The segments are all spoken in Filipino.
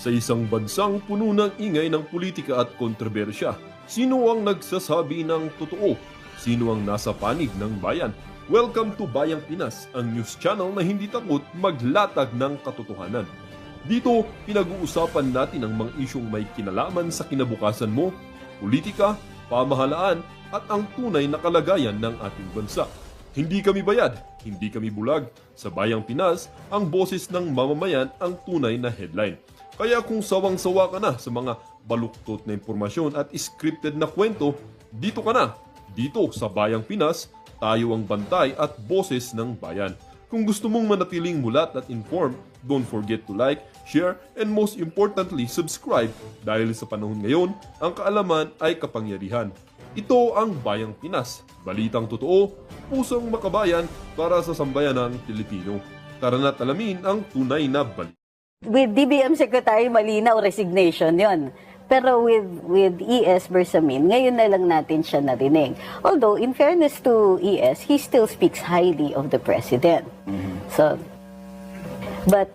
Sa isang bansang puno ng ingay ng politika at kontrobersya, sino ang nagsasabi ng totoo? Sino ang nasa panig ng bayan? Welcome to Bayang Pinas, ang news channel na hindi takot maglatag ng katotohanan. Dito, pinag-uusapan natin ang mga isyong may kinalaman sa kinabukasan mo, politika, pamahalaan at ang tunay na kalagayan ng ating bansa. Hindi kami bayad, hindi kami bulag. Sa Bayang Pinas, ang boses ng mamamayan ang tunay na headline. Kaya kung sawang-sawa ka na sa mga baluktot na impormasyon at scripted na kwento, dito ka na. Dito sa Bayang Pinas, tayo ang bantay at boses ng bayan. Kung gusto mong manatiling mulat at informed, don't forget to like, share, and most importantly, subscribe dahil sa panahon ngayon, ang kaalaman ay kapangyarihan. Ito ang Bayang Pinas, balitang totoo, pusong makabayan para sa sambayanang Pilipino. Tara na't alamin ang tunay na balita. With DBM Secretary Malinaw, resignation yon. Pero with ES Bersamin, ngayon na lang natin siya narinig. Although, in fairness to ES, he still speaks highly of the President. So, but,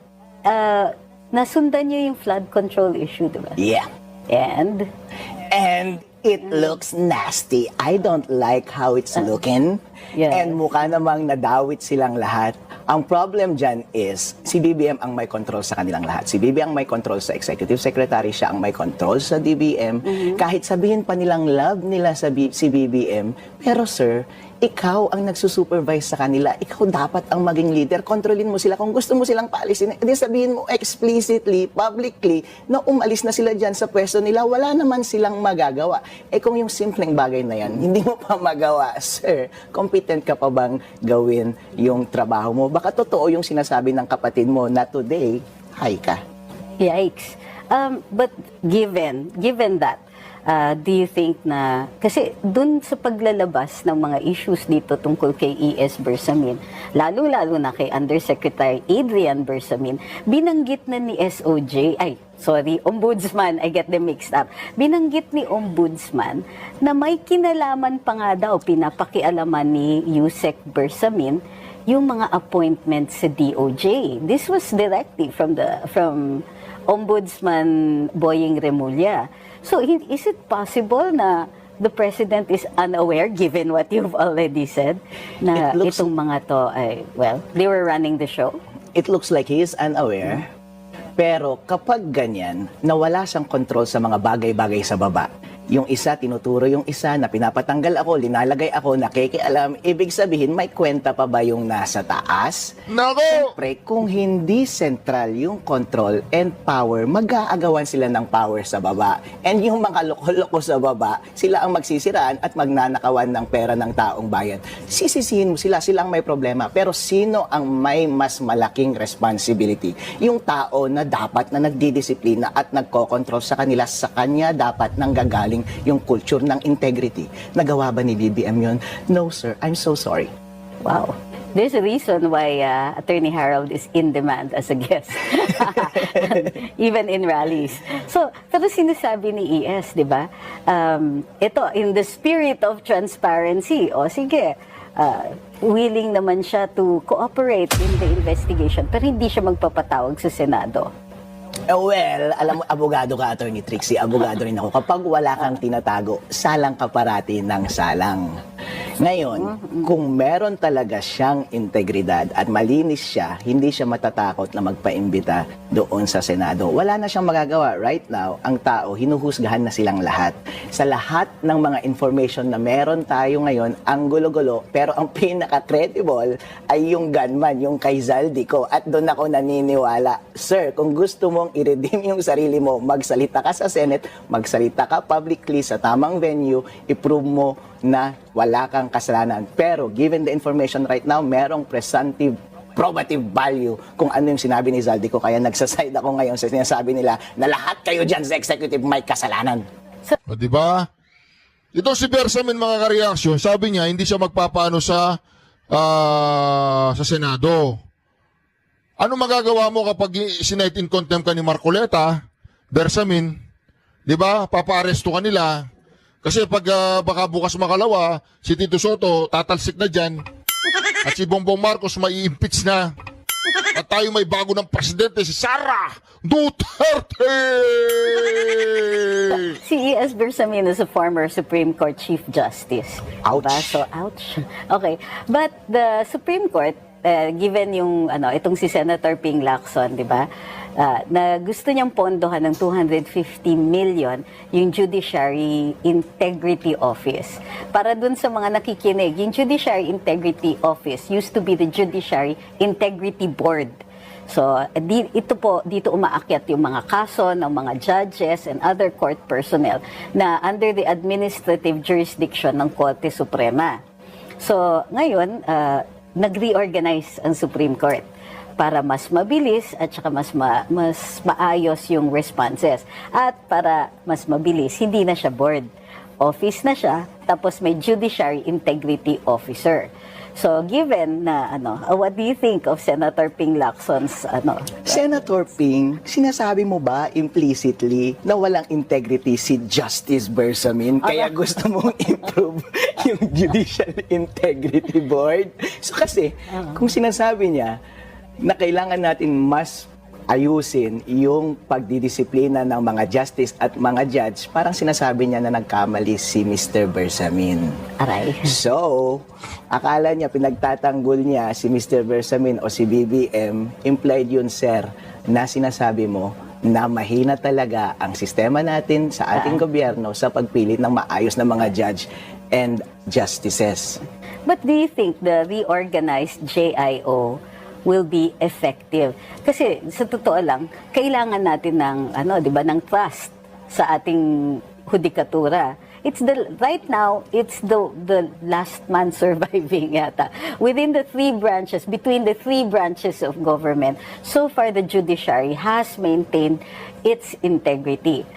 nasundan niyo yung flood control issue, diba? Yeah. And It looks nasty. I don't like how it's looking. Yeah. And mukha namang nadawit silang lahat. Ang problem dyan is, si BBM ang may control sa kanilang lahat. Si BBM ang may control sa executive secretary, siya ang may control sa DBM. Kahit sabihin pa nilang love nila si BBM, pero sir, ikaw ang nagsusupervise sa kanila. Ikaw dapat ang maging leader. Kontrolin mo sila. Kung gusto mo silang paalisin, edi sabihin mo explicitly, publicly, na umalis na sila dyan sa pwesto nila. Wala naman silang magagawa. Eh kung yung simpleng bagay na yan, hindi mo pa magawa, sir, competent ka pa bang gawin yung trabaho mo? Baka totoo yung sinasabi ng kapatid mo na today, hi ka. yikes. But given that, do you think na, kasi dun sa paglalabas ng mga issues dito tungkol kay ES Bersamin, lalo-lalo na kay Undersecretary Adrian Bersamin, binanggit na ni Ombudsman, I get them mixed up. Binanggit ni Ombudsman na may kinalaman pa nga daw, pinapakialaman ni Yusek Bersamin, yung mga appointments sa DOJ. This was directly from Ombudsman Boying Remulla. So, is it possible na the President is unaware, given what you've already said, na itong mga to ay, well, they were running the show? It looks like he is unaware, pero kapag ganyan, nawala siyang control sa mga bagay-bagay sa baba, yung isa, tinuturo yung isa, na pinapatanggal ako, linalagay ako, nakikialam, ibig sabihin, may kwenta pa ba yung nasa taas? Nako! Siyempre, kung hindi central yung control and power, mag-aagawan sila ng power sa baba. And yung mga loko-loko sa baba, sila ang magsisiraan at magnanakawan ng pera ng taong bayan. Sisisihin mo sila, sila ang may problema. Pero sino ang may mas malaking responsibility? Yung tao na dapat na nagdidisiplina at nagkokontrol sa kanila, sa kanya dapat nanggagaling yung culture ng integrity. Nagawa ba ni BBM yun? No, sir. I'm so sorry. Wow. There's a reason why Attorney Harold is in demand as a guest. Even in rallies. So, pero sinasabi ni ES, di ba? Ito, in the spirit of transparency, o sige, willing naman siya to cooperate in the investigation, pero hindi siya magpapatawag sa Senado. Well, alam mo, abogado ka, Attorney Trixie, abogado rin ako. Kapag wala kang tinatago, salang ka parati ng salang. Ngayon, kung meron talaga siyang integridad at malinis siya, hindi siya matatakot na magpaimbita doon sa Senado. Wala na siyang magagawa. Right now, ang tao, hinuhusgahan na silang lahat. Sa lahat ng mga information na meron tayo ngayon, ang gulo-gulo, pero ang pinaka-credible ay yung gunman, yung kay Zaldico. At doon ako naniniwala. Sir, kung gusto mong i-redeem yung sarili mo, magsalita ka sa Senate, magsalita ka publicly sa tamang venue, i-prove mo na wala kang kasalanan. Pero given the information right now, merong presumptive probative value kung ano yung sinabi ni Zaldico. Kaya nagsaside ako ngayon sa sinasabi nila na lahat kayo dyan sa executive may kasalanan. O, diba? Ito si Bersamin, mga ka-reaction, sabi niya, hindi siya magpapaano sa Senado. Ano magagawa mo kapag sinight in contempt ka ni Marcoleta, Bersamin? Diba? Papa-aresto ka nila. Kasi pag baka bukas makalawa, si Tito Soto tatalsik na dyan at si Bongbong Marcos mai-impeach na. At tayo may bago ng presidente, si Sara Duterte! Si E.S. Bersamin is a former Supreme Court Chief Justice. Ouch. Diba? So, ouch. Okay. But the Supreme Court, given yung, itong si Senator Ping Lacson, di ba? Na gusto niyang pondohan ng 250 million yung Judiciary Integrity Office. Para dun sa mga nakikinig, yung Judiciary Integrity Office used to be the Judiciary Integrity Board. So, dito umaakyat yung mga kaso ng mga judges and other court personnel na under the administrative jurisdiction ng Korte Suprema. So, ngayon, nag-reorganize ang Supreme Court para mas mabilis at saka mas maayos yung responses. At para mas mabilis, hindi na siya board. Office na siya, tapos may Judiciary Integrity Officer. So, given na, what do you think of Senator Ping Lacson's, Senator Ping, sinasabi mo ba implicitly na walang integrity si Justice Bersamin kaya gusto mong improve yung Judicial Integrity Board? So kasi, kung sinasabi niya na kailangan natin mas ayusin yung pagdidisiplina ng mga justice at mga judge, parang sinasabi niya na nagkamali si Mr. Bersamin. aray. So, akala niya pinagtatanggol niya si Mr. Bersamin o si BBM, implied yun, sir, na sinasabi mo na mahina talaga ang sistema natin sa ating gobyerno sa pagpili ng maayos na mga judge and justices. But do you think the reorganized JIO will be effective? Kasi sa totoo lang, kailangan natin ng ng trust sa ating hudikatura. Right now, it's the last man surviving yata. Within the between the three branches of government, so far the judiciary has maintained its integrity.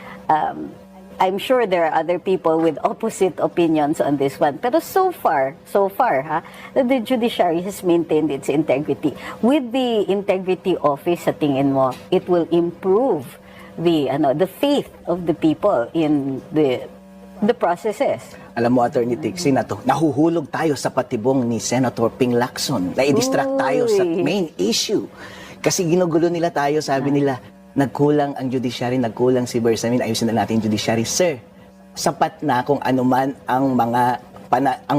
I'm sure there are other people with opposite opinions on this one. Pero so far, the judiciary has maintained its integrity. With the integrity office, sa tingin mo, it will improve the faith of the people in the processes. Alam mo, Attorney Trixie, nahuhulog tayo sa patibong ni Senator Ping Lacson. Na-distract tayo sa main issue. Kasi ginugulo nila tayo, sabi nila, nagkulang ang judiciary, nagkulang si Bersamin, ayusin na natin yung judiciary. Sir, sapat na kung ano man ang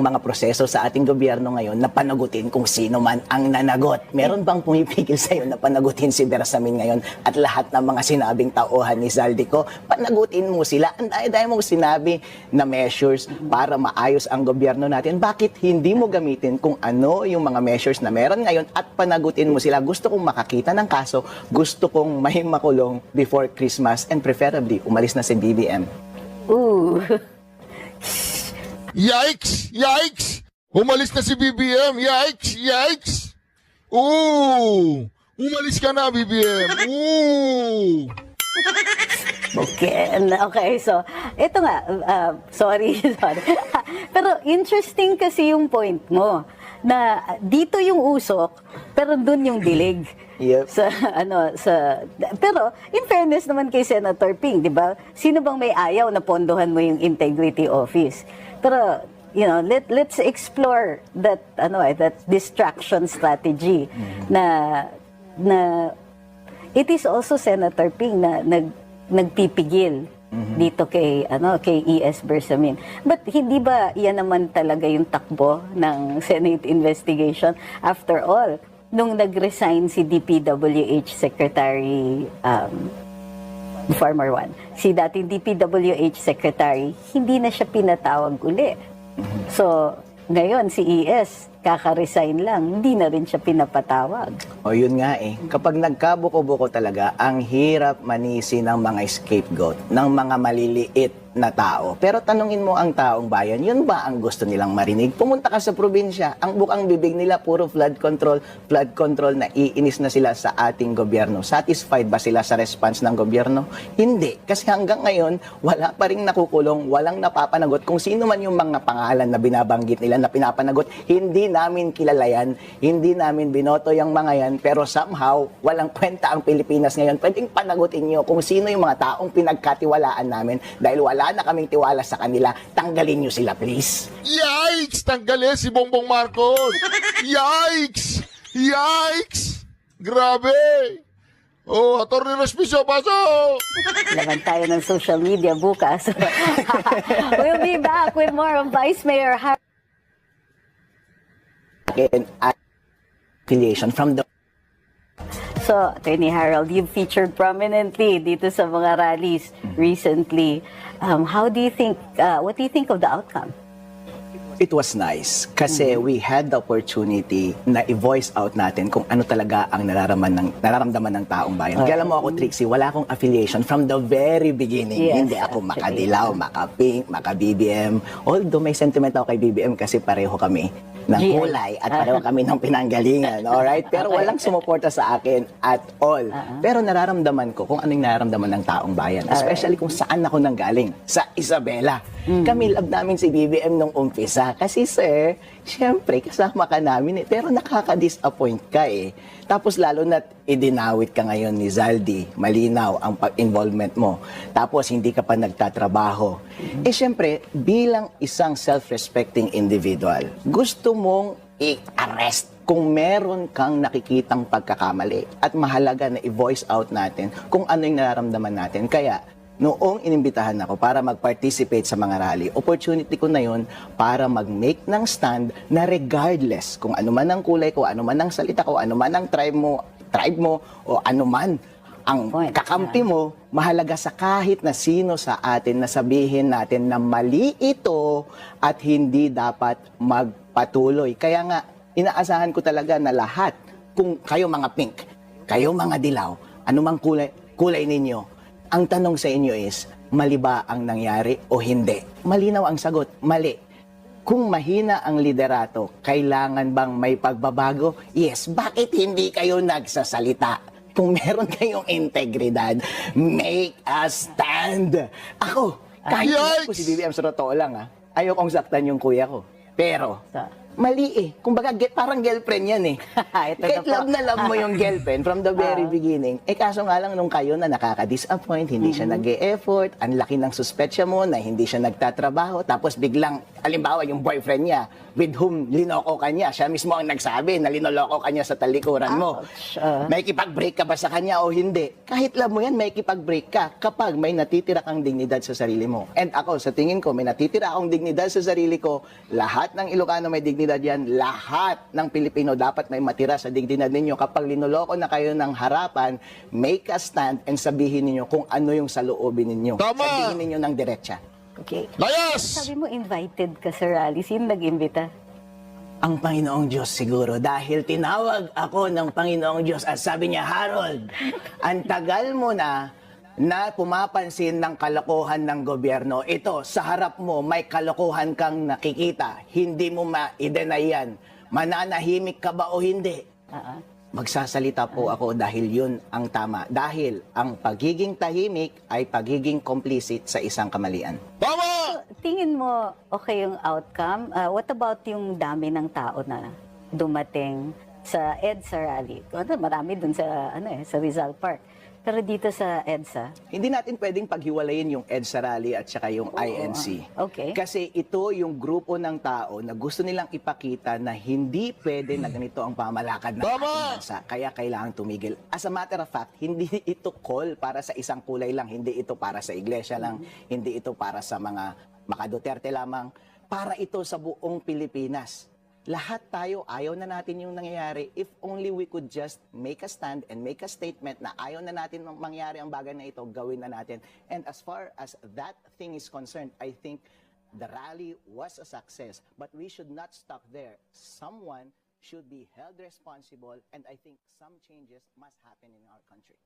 mga proseso sa ating gobyerno ngayon na panagutin kung sino man ang nanagot. Meron bang pumipigil sa'yo na panagutin si Bersamin ngayon at lahat ng mga sinabing tauhan ni Zaldico? Panagutin mo sila. Ang daya-daya mong sinabi na measures para maayos ang gobyerno natin. Bakit hindi mo gamitin kung ano yung mga measures na meron ngayon at panagutin mo sila? Gusto kong makakita ng kaso, gusto kong may makulong before Christmas and preferably umalis na si BBM. Ooh. Yikes! Yikes! Umalis na si BBM! Yikes! Yikes! Ooh! Umalis ka na, BBM! Ooh! Okay, so, ito nga, sorry. Pero interesting kasi yung point mo, na dito yung usok, pero dun yung dilig. Yep. Pero, in fairness naman kay Senator Ping, di ba? Sino bang may ayaw na pondohan mo yung integrity office? Pero, let's explore that distraction strategy na it is also Senator Ping na nagpipigil dito kay E.S. Bersamin. But hindi ba yan naman talaga yung takbo ng Senate investigation? After all, nung nag-resign si DPWH Secretary former one, si dating DPWH Secretary, hindi na siya pinatawag uli. So, ngayon si ES, kaka-resign lang, hindi na rin siya pinapatawag. O yun nga kapag nagkabuko-buko talaga, ang hirap manisi ng mga scapegoat, ng mga maliliit na tao. Pero tanungin mo ang taong bayan, yun ba ang gusto nilang marinig? Pumunta ka sa probinsya, ang bukang bibig nila puro flood control na iinis na sila sa ating gobyerno. Satisfied ba sila sa response ng gobyerno? Hindi. Kasi hanggang ngayon, wala pa rin nakukulong, walang napapanagot. Kung sino man yung mga pangalan na binabanggit nila na pinapanagot, hindi namin kilala yan, hindi namin binoto yung mga yan, pero somehow, walang kwenta ang Pilipinas ngayon. Pwedeng panagutin nyo kung sino yung mga taong pinagkatiwalaan namin dahil wala na kaming tiwala sa kanila, tanggalin nyo sila, please. Yikes! Tanggalin si Bongbong Marcos! Yikes! Yikes! Grabe! Oh, Atty. Respicio, pasok! Laban tayo ng social media bukas. We'll be back with more of Vice Mayor Harry. Again, affiliation from the So, Attorney Harold, you featured prominently dito sa mga rallies recently. What do you think of the outcome? It was nice kasi we had the opportunity na i-voice out natin kung ano talaga ang nararamdaman ng taong bayan. Kaya alam mo ako, Trixie, wala akong affiliation from the very beginning. Yes, Hindi ako actually. makadilaw, maka-pink, maka-BBM. Although may sentiment ako kay BBM kasi pareho kami ng GL. kulay at pareho kami ng pinanggalingan. Alright? Pero walang sumuporta sa akin at all. Pero nararamdaman ko kung ano yung nararamdaman ng taong bayan. Especially kung saan ako nanggaling. Sa Isabela. Kami love namin si BBM nung umpisa. Kasi sir, syempre, kasama ka namin eh. Pero nakaka-disappoint ka eh. Tapos lalo na idinawit ka ngayon ni Zaldi. Malinaw ang involvement mo. Tapos hindi ka pa nagtatrabaho. Eh syempre, bilang isang self-respecting individual, gusto mong i-arrest kung meron kang nakikitang pagkakamali. At mahalaga na i-voice out natin kung ano yung nararamdaman natin. Kaya, noong inimbitahan ako para mag-participate sa mga rally, opportunity ko na yun para mag-make ng stand na regardless kung ano man ang kulay ko, ano man ang salita ko, ano man ang tribe mo o ano man ang kakampi mo, mahalaga sa kahit na sino sa atin na sabihin natin na mali ito at hindi dapat magpatuloy. Kaya nga, inaasahan ko talaga na lahat, kung kayo mga pink, kayo mga dilaw, anumang kulay ninyo, ang tanong sa inyo is, mali ba ang nangyari o hindi? Malinaw ang sagot, mali. Kung mahina ang liderato, kailangan bang may pagbabago? Yes. Bakit hindi kayo nagsasalita? Kung meron kayong integridad, make a stand. Ako, kahit Yikes! ko si BBM sa totoo lang, ayaw kong saktan yung kuya ko. Pero, mali eh. Kumbaga, parang girlfriend yan eh. Kahit love na love mo yung girlfriend from the very beginning. Eh kaso nga lang nung kayo na nakaka-disappoint, hindi siya nag-e-effort, ang laki ng suspetsya mo na hindi siya nagtatrabaho, tapos biglang, halimbawa yung boyfriend niya, with whom linoko ka niya, siya mismo ang nagsabi na linoloko ka niya sa talikuran mo. May kipag-break ka ba sa kanya o hindi? Kahit love mo yan, may kipag-break ka kapag may natitira kang dignidad sa sarili mo. And ako, sa tingin ko, may natitira akong dignidad sa sarili ko, lahat ng Ilocano may dignidad yan, lahat ng Pilipino dapat may matira sa dignidad ninyo. Kapag linoloko na kayo ng harapan, make a stand and sabihin ninyo kung ano yung saloobin ninyo. Tama! Sabihin ninyo ng diretsa. Okay. Layas! Sabi mo, invited ka sa rally. Sino nag-imbita? Ang Panginoong Diyos siguro dahil tinawag ako ng Panginoong Diyos at sabi niya, Harold, ang tagal mo na pumapansin ng kalokohan ng gobyerno. Ito, sa harap mo, may kalokohan kang nakikita. Hindi mo ma-i-deny yan. Mananahimik ka ba o hindi? Magsasalita po ako dahil yun ang tama. Dahil ang pagiging tahimik ay pagiging complicit sa isang kamalian. Tama! Tingin mo okay yung outcome? What about yung dami ng tao na dumating sa EDSA rally? Marami dun sa sa Rizal Park. Pero dito sa EDSA, Hindi natin pwedeng paghiwalayin yung EDSA rally at saka yung INC. Okay. Kasi ito yung grupo ng tao na gusto nilang ipakita na hindi pwede na ganito ang pamalakad ng Tama! ating bansa. Kaya kailangan tumigil. As a matter of fact, hindi ito call para sa isang kulay lang. Hindi ito para sa iglesia lang. Hindi ito para sa mga maka-Duterte lamang. Para ito sa buong Pilipinas. Lahat tayo, ayaw na natin yung nangyayari. If only we could just make a stand and make a statement na ayaw na natin mangyari ang bagay na ito, gawin na natin. And as far as that thing is concerned, I think the rally was a success. But we should not stop there. Someone should be held responsible and I think some changes must happen in our country.